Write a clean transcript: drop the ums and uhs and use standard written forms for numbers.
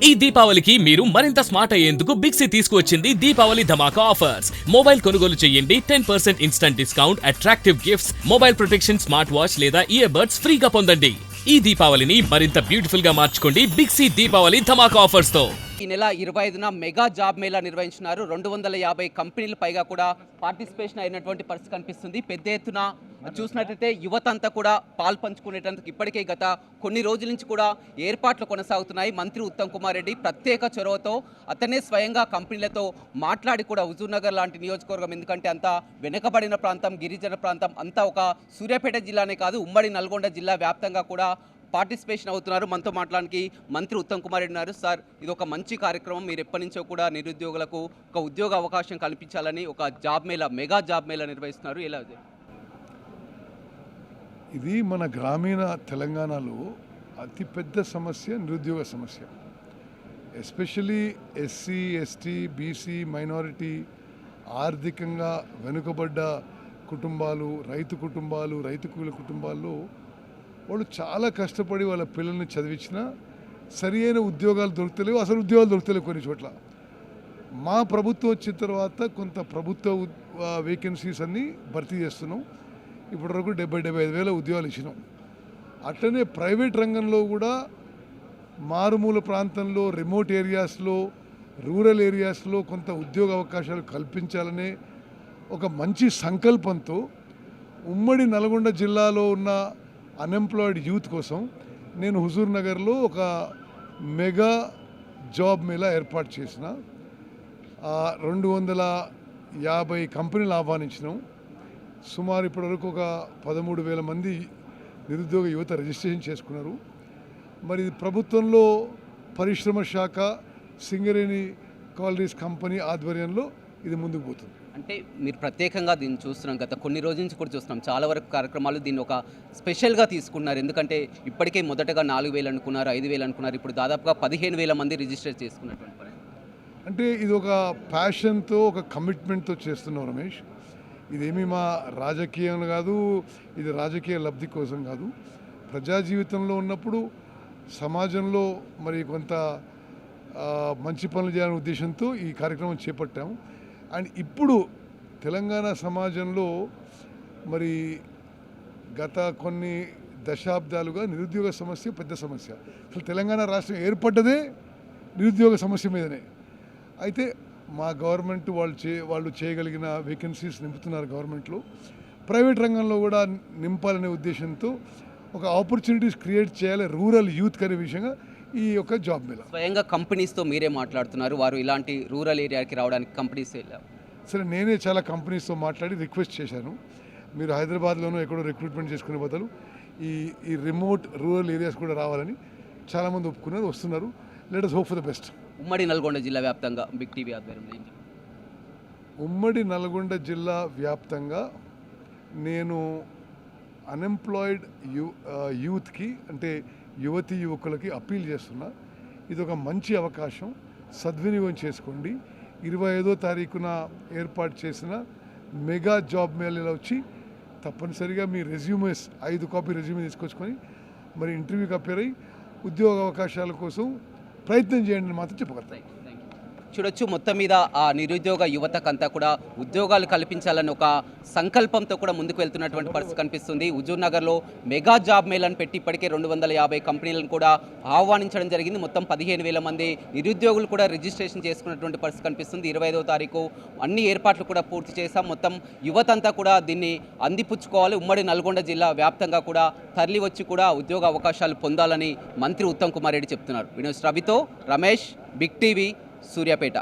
ఈ దీపావళికి మీరు మరింత స్మార్ట్ అయ్యేందుకు బిగ్సీ తీసుకువచ్చింది దీపావళి ధమాకా ఆఫర్స్. మొబైల్ కొనుగోలు చేయండి 10% instant discount, attractive gifts, mobile protection smart watch లేదా ఇయర్ బడ్స్ ఫ్రీగా పొందండి. ఈ దీపావళిని మరింత బ్యూటిఫుల్ గా మార్చుకోండి బిగ్సీ దీపావళి ధమాకా ఆఫర్స్ తో. ఈ నెల 25న మెగా జాబ్ మేళా నిర్వహించినారు. 250 కంపెనీలు పైగా కూడా పార్టిసిపేషన్ అయినటువంటి పరిస్థితి కనిపిస్తుంది. పెద్ద ఎత్తున చూసినట్లయితే యువత అంతా కూడా పాల్పంచుకునేటందుకు ఇప్పటికే గత కొన్ని రోజుల నుంచి కూడా ఏర్పాట్లు కొనసాగుతున్నాయి. మంత్రి ఉత్తమ్ కుమార్ రెడ్డి ప్రత్యేక చొరవతో అతనే స్వయంగా కంపెనీలతో మాట్లాడి కూడా హుజూర్నగర్ లాంటి నియోజకవర్గం, ఎందుకంటే అంతా వెనుకబడిన ప్రాంతం, గిరిజన ప్రాంతం, అంతా ఒక సూర్యాపేట జిల్లానే కాదు ఉమ్మడి నల్గొండ జిల్లా వ్యాప్తంగా కూడా పార్టిసిపేషన్ అవుతున్నారు. మనతో మాట్లాడడానికి మంత్రి ఉత్తమ్ కుమార్ రెడ్డి ఉన్నారు. సార్, ఇది ఒక మంచి కార్యక్రమం. మీరు ఎప్పటి నుంచో కూడా నిరుద్యోగులకు ఒక ఉద్యోగ అవకాశం కల్పించాలని ఒక job Mela, mega job Mela నిర్వహిస్తున్నారు. ఎలా? ఇది మన గ్రామీణ తెలంగాణలో అతిపెద్ద సమస్య నిరుద్యోగ సమస్య. Especially SC, ST, BC, minority, ఆర్థికంగా వెనుకబడ్డ కుటుంబాలు, రైతు కుటుంబాలు, రైతు కూలి కుటుంబాల్లో వాళ్ళు చాలా కష్టపడి వాళ్ళ పిల్లల్ని చదివించినా సరి అయిన ఉద్యోగాలు దొరుకుతలేవు, అసలు ఉద్యోగాలు దొరుకుతలేవు కొన్ని చోట్ల. మా ప్రభుత్వం వచ్చిన తర్వాత కొంత ప్రభుత్వ వేకెన్సీస్ అన్నీ భర్తీ చేస్తున్నాం. ఇప్పటివరకు 70,000 ఉద్యోగాలు ఇచ్చినాం. అట్లనే ప్రైవేట్ రంగంలో కూడా మారుమూల ప్రాంతంలో, రిమోట్ ఏరియాస్లో, రూరల్ ఏరియాస్లో కొంత ఉద్యోగ అవకాశాలు కల్పించాలనే ఒక మంచి సంకల్పంతో ఉమ్మడి నల్గొండ జిల్లాలో ఉన్న అన్ఎంప్లాయిడ్ యూత్ కోసం నేను హుజూర్నగర్లో ఒక మెగా జాబ్ మేళా ఏర్పాటు చేసిన. 250 కంపెనీలు ఆహ్వానించినాం. సుమారు ఇప్పటివరకు ఒక 13,000 మంది నిరుద్యోగ యువత రిజిస్ట్రేషన్ చేసుకున్నారు. మరి ప్రభుత్వంలో పరిశ్రమ శాఖ, సింగరేణి కాలరీస్ కంపెనీ ఆధ్వర్యంలో ఇది ముందుకు పోతుంది. అంటే మీరు ప్రత్యేకంగా దీన్ని చూస్తున్నాం, గత కొన్ని రోజుల నుంచి కూడా చూస్తున్నాం. చాలా వరకు కార్యక్రమాలు దీన్ని ఒక స్పెషల్గా తీసుకున్నారు. ఎందుకంటే ఇప్పటికే మొదటగా 4,000 అనుకున్నారు, 5,000 అనుకున్నారు, ఇప్పుడు దాదాపుగా 15,000 మంది రిజిస్టర్ చేసుకున్నటువంటి పని. అంటే ఇది ఒక ప్యాషన్తో, ఒక కమిట్మెంట్తో చేస్తున్నాం రమేష్. ఇదేమీ మా రాజకీయం కాదు, ఇది రాజకీయ లబ్ధి కోసం కాదు. ప్రజా జీవితంలో ఉన్నప్పుడు సమాజంలో మరి కొంత మంచి పనులు చేయాలనే ఉద్దేశంతో ఈ కార్యక్రమం చేపట్టాము. అండ్ ఇప్పుడు తెలంగాణ సమాజంలో మరి గత కొన్ని దశాబ్దాలుగా నిరుద్యోగ సమస్య పెద్ద సమస్య. అసలు తెలంగాణ రాష్ట్రం ఏర్పడ్డదే నిరుద్యోగ సమస్య మీదనే. అయితే మా గవర్నమెంట్ వాళ్ళు చేయగలిగిన వేకెన్సీస్ నింపుతున్నారు గవర్నమెంట్లో. ప్రైవేట్ రంగంలో కూడా నింపాలనే ఉద్దేశంతో ఒక ఆపర్చునిటీస్ క్రియేట్ చేయాలి రూరల్ యూత్ అనే విషయంగా ఈ యొక్క జాబ్ మేళా. స్వయంగా కంపెనీస్తో మీరే మాట్లాడుతున్నారు, వారు ఇలాంటి రూరల్ ఏరియాకి రావడానికి కంపెనీస్ సరే, నేనే చాలా కంపెనీస్తో మాట్లాడి రిక్వెస్ట్ చేశాను, మీరు హైదరాబాద్లోనూ ఎక్కడో రిక్రూట్మెంట్ చేసుకునే బదులు ఈ రిమోట్ రూరల్ ఏరియాస్ కూడా రావాలని చాలామంది ఒప్పుకున్నారు, వస్తున్నారు. Let us hope for the best. ఉమ్మడి నల్గొండ జిల్లా వ్యాప్తంగా బిగ్ టీవీ ఆధ్వర్యంలో ఉమ్మడి నల్గొండ జిల్లా వ్యాప్తంగా నేను అన్ఎంప్లాయిడ్ యూత్కి, అంటే యువతీ యువకులకి అప్పీల్ చేస్తున్నా, ఇది ఒక మంచి అవకాశం, సద్వినియోగం చేసుకోండి. 25వ తారీఖున ఏర్పాటు చేసిన మెగా జాబ్ మేళాలో వచ్చి తప్పనిసరిగా మీ రెజ్యూమేస్ 5 కాపీ రెజ్యూమే తీసుకొచ్చుకొని మరి ఇంటర్వ్యూకి అప్పేర్ అయ్యి ఉద్యోగ అవకాశాల కోసం ప్రయత్నం చేయండి మాత్రం చెప్పగలుగుతాయి. చూడొచ్చు, మొత్తం మీద ఆ నిరుద్యోగ యువతకంతా కూడా ఉద్యోగాలు కల్పించాలని ఒక సంకల్పంతో కూడా ముందుకు వెళ్తున్నటువంటి పరిస్థితి కనిపిస్తుంది. హుజూర్నగర్లో మెగా జాబ్ మేళాను పెట్టి ఇప్పటికే 250 కంపెనీలను కూడా ఆహ్వానించడం జరిగింది. మొత్తం 15,000 మంది నిరుద్యోగులు కూడా రిజిస్ట్రేషన్ చేసుకున్నటువంటి పరిస్థితి కనిపిస్తుంది. 25వ తారీఖు అన్ని ఏర్పాట్లు కూడా పూర్తి చేశాం. మొత్తం యువతంతా కూడా దీన్ని అందిపుచ్చుకోవాలి. ఉమ్మడి నల్గొండ జిల్లా వ్యాప్తంగా కూడా తరలి వచ్చి కూడా ఉద్యోగ అవకాశాలు పొందాలని మంత్రి ఉత్తమ్ కుమార్ రెడ్డి చెప్తున్నారు. వినోద్ రవితో రమేష్, బిగ్ టీవీ, సూర్యాపేట.